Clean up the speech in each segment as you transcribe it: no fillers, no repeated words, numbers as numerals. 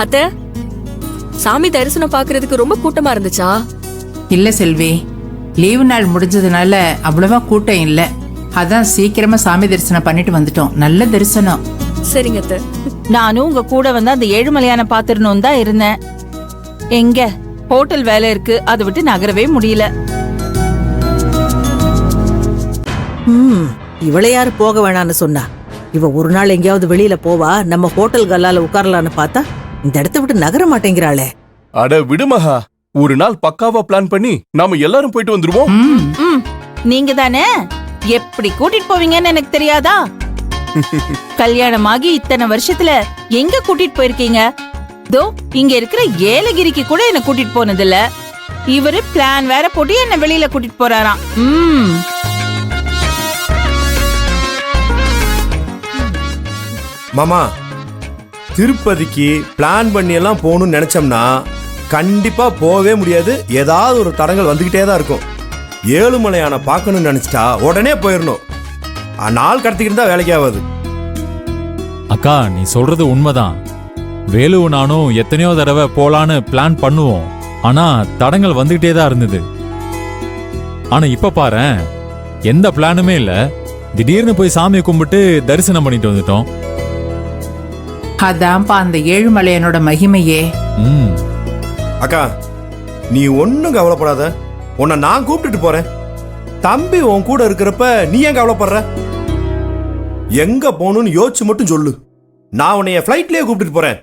அத்தை, சாமி தரிசனம் பாக்குறதுக்கு ரொம்ப கூட்டமா இருந்துச்சா? இல்ல செல்வி, லீவு நாள் முடிஞ்சதுனால அவ்வளவா கூட்டம் இல்ல. அதான் சீக்கிரமா சாமி தரிசனம் பண்ணிட்டு வந்துட்டோம். நல்ல தரிசனம். சரிங்க அத்தை. நானும் உங்க கூட வந்து அந்த ஏழுமலையான பாத்துறணும் தான் இருந்தேன். எங்க ஹோட்டல் வேலை இருக்கு, அதை விட்டு நகரவே முடியல. இவளை யாரு போக வேணான்னு சொன்னா? இவ ஒரு நாள் எங்கேயாவது வெளியில போவா, நம்ம ஹோட்டல் கல்லால உட்காரலான்னு பார்த்தா இந்த இடத்த விட்டு நகர மாட்டேங்கிறாளே. அட விடுமகா, ஒரு நாள் பக்காவா பிளான் பண்ணி நாம எல்லாரும் போயிட்டு வந்துருவோம். நீங்க தானே எப்படி கூட்டிட்டு போவீங்கன்னு எனக்கு தெரியாதா? கல்யாணமாகி இத்தனை வருஷத்துல எங்க கூட்டிட்டு போயிருக்கீங்க? தோ இங்க இருக்கிற ஏலகிரிக்கு கூட என்ன கூட்டிட்டு போனது இல்ல. இவரு பிளான் வேற போட்டு என்ன வெளியில கூட்டிட்டு போறாராம். மாமா, திருப்பதிக்கு பிளான் பண்ணி எல்லாம் போகணும்னு நினைச்சோம்னா கண்டிப்பா போகவே முடியாது. ஏதாவது ஒரு தடங்கள் வந்துகிட்டே தான் இருக்கும். ஏழுமலையான பார்க்கணும்னு நினைச்சிட்டா உடனே போயிடணும். நாள் கடத்திக்கிட்டு தான் வேலைக்கு ஆகாது. அக்கா, நீ சொல்றது உண்மைதான். வேலு நானும் எத்தனையோ தடவை போலான்னு பிளான் பண்ணுவோம். ஆனா தடங்கள் வந்துகிட்டே தான் இருந்தது. ஆனா இப்ப பாரேன், எந்த பிளானுமே இல்ல. திடீர்னு போய் சாமியை கும்பிட்டு தரிசனம் பண்ணிட்டு வந்துட்டோம். அதான்ப்பா அந்த ஏழுமலையனோட மகிமையே. அக்கா, நீ ஒன்னும் கவலைப்படாத. உன்னை நான் கூப்பிட்டுட்டு போறேன். தம்பி உன் கூட இருக்கிறப்ப நீ ஏன் கவலைப்படுற? எங்க போகணும்னு யோசிச்சு மட்டும் சொல்லு. நான் உன்னைய ஃபிளைட்லயே கூப்பிட்டுட்டு போறேன்.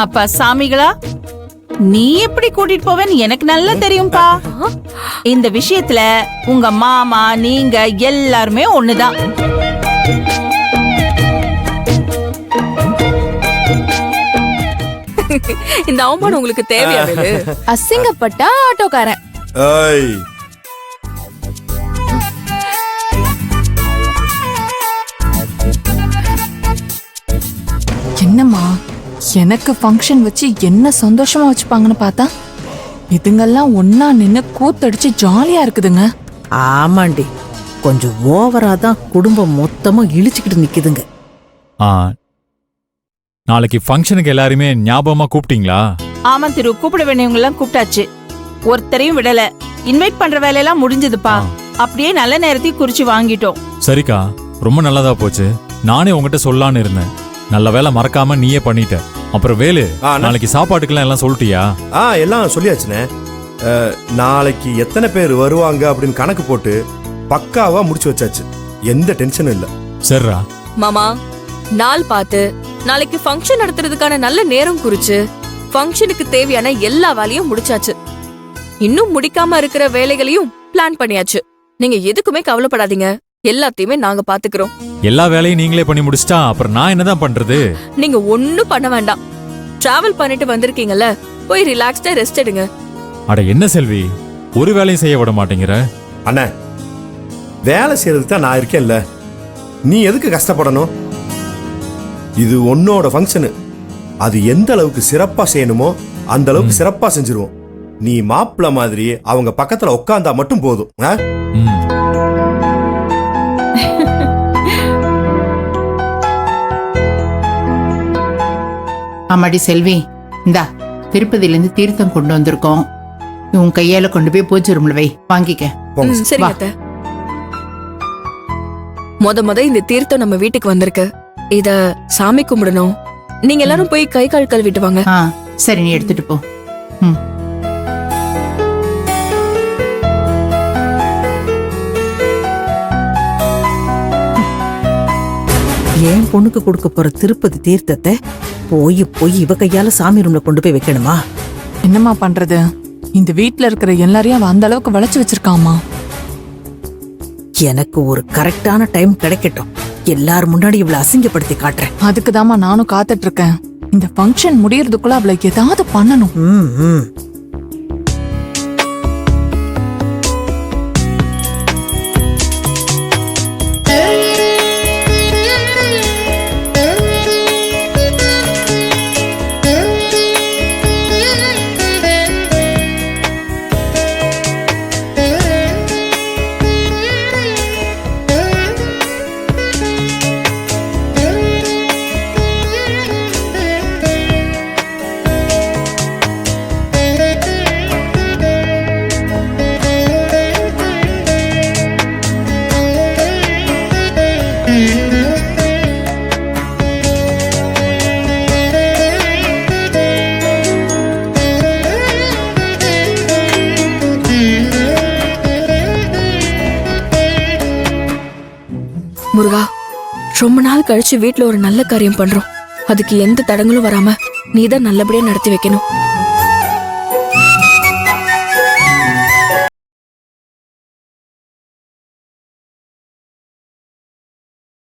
அப்பா சாமிகளா, நீ எப்படி கூட்டிட்டு போவேன்னு எனக்கு நல்லா தெரியும்பா. இந்த விஷயத்துல உங்க மாமா நீங்க எல்லாருமே ஒண்ணுதான். இந்த அவமானம் உங்களுக்கு தேவையானது? அசிங்கப்பட்டா ஆட்டோக்காரன். ஏய், என்னம்மா, எனக்கு ஃபங்க்ஷன் வச்சு என்ன சந்தோஷமா வச்சுப்பாங்கன்னு பார்த்தா இதுங்கெல்லாம் ஒன்னா நின்னு கூத்தடிச்சு ஜாலியா இருக்குதுங்க. ஆமாண்டி, கொஞ்சம் ஓவரா தான் குடும்பம் மொத்தமும் இழிச்சுக்கிட்டு நிக்குதுங்க. நாளைக்கு ஃபங்க்ஷனுக்கு எல்லாருமே ஞாபகமா கூப்பிட்டீங்களா? ஆமா திரு, கூப்பிட வேண்டியவங்க எல்லாம் கூப்பிட்டாச்சு. ஒருத்தரையும் விடல. இன்வைட் பண்ற வேலையெல்லாம் முடிஞ்சதுப்பா. அப்படியே நல்ல நேரத்தையும் குறிச்சு வாங்கிட்டோம். சரிக்கா, ரொம்ப நல்லதா போச்சு. நானே உங்ககிட்ட சொல்லலான்னு இருந்தேன். நல்ல வேலை, மறக்காம நீயே பண்ணிட்ட. அப்புறம் வேலு, நாளைக்கு சாப்பாட்டுக்கெல்லாம் எல்லாம் சொல்லிட்டியா? எல்லாம் சொல்லியாச்சுனே. நாளைக்கு எத்தனை பேர் வருவாங்க அப்படின்னு கணக்கு போட்டு பக்காவா முடிச்சு வச்சாச்சு. எந்த டென்ஷனும் இல்ல. சரிடா மாமா, நாள் பார்த்து நாளைக்கு ஃபங்க்ஷன் நடத்துறதுக்கான நல்ல நேரம் குறிச்சு ஃபங்க்ஷனுக்கு தேவையான எல்லா வேலையும் முடிச்சாச்சு. இன்னும் முடிக்காம இருக்கிற வேலைகளையும் பிளான் பண்ணியாச்சு. நீங்க எதுக்குமே கவலைப்படாதீங்க. எல்லாத்தையுமே நாங்க பாத்துக்கிறோம். எல்லா வேலையும் நீங்களே பண்ணி முடிச்சிட்டா அப்புறம் நான் என்னதான் பண்றது? நீங்க ஒண்ணும் பண்ண வேண்டாம். டிராவல் பண்ணிட்டு வந்திருக்கீங்கல்ல, போய் ரிலாக்ஸ்டா ரெஸ்ட் எடுங்க. அட என்ன செல்வி, ஒரு வேலையும் செய்ய விட மாட்டேங்கிற? அண்ணா, வேலை செய்யறதுக்கு தான் நான் இருக்கேன்ல. நீ எதுக்கு கஷ்டப்படணும்? இது உன்னோட ஃபங்க்ஷனு. அது எந்த அளவுக்கு சிறப்பா செய்யணுமோ அந்த அளவுக்கு சிறப்பா செஞ்சிருவோம். நீ மாப்பிள்ள மாதிரி அவங்க பக்கத்துல உட்கார்ந்தா மட்டும் போதும். ஆமாடி செல்வி, இந்தா திருப்பதியில இருந்து தீர்த்தம் கொண்டு வந்திருக்கோம். உன் கையால கொண்டு போய் பூஜை ரூம்ல வை, வாங்கிக்க. சரிங்க அத்தை. முத இந்த தீர்த்தம் நம்ம வீட்டுக்கு வந்திருக்கு. இத சாமி கும்பிடணும். நீங்க எல்லாரும் போய் கை கால் கழுவிட்டு வாங்க. சரி, நீ எடுத்துட்டு போ. என் பொண்ணுக்கு கொடுக்க போற திருப்பதி தீர்த்தத்தை போய் இவ கையால சாமி ரூம்ல கொண்டு போய் வைக்கணுமா? என்னம்மா பண்றது? இந்த வீட்ல இருக்கிற எல்லாரையும் அவன் அந்த அளவுக்கு வளைச்சு வச்சிருக்காமா. எனக்கு ஒரு கரெக்டான டைம் கிடைக்கட்டும். எல்லாரும் முன்னாடி இவளை அசிங்கப்படுத்தி காட்டுறேன். அதுக்குதாம்மா நானும் காத்துட்டு இருக்கேன். இந்த ஃபங்க்ஷன் முடியறதுக்குள்ள அவளை ஏதாவது பண்ணணும். முருகா, ரொம்ப நாள் கழிச்சு வீட்ல ஒரு நல்ல காரியம் பண்றோம். அதுக்கு எந்த தடங்களும் வராம நீதான் நல்லபடியா நடத்தி வைக்கணும்.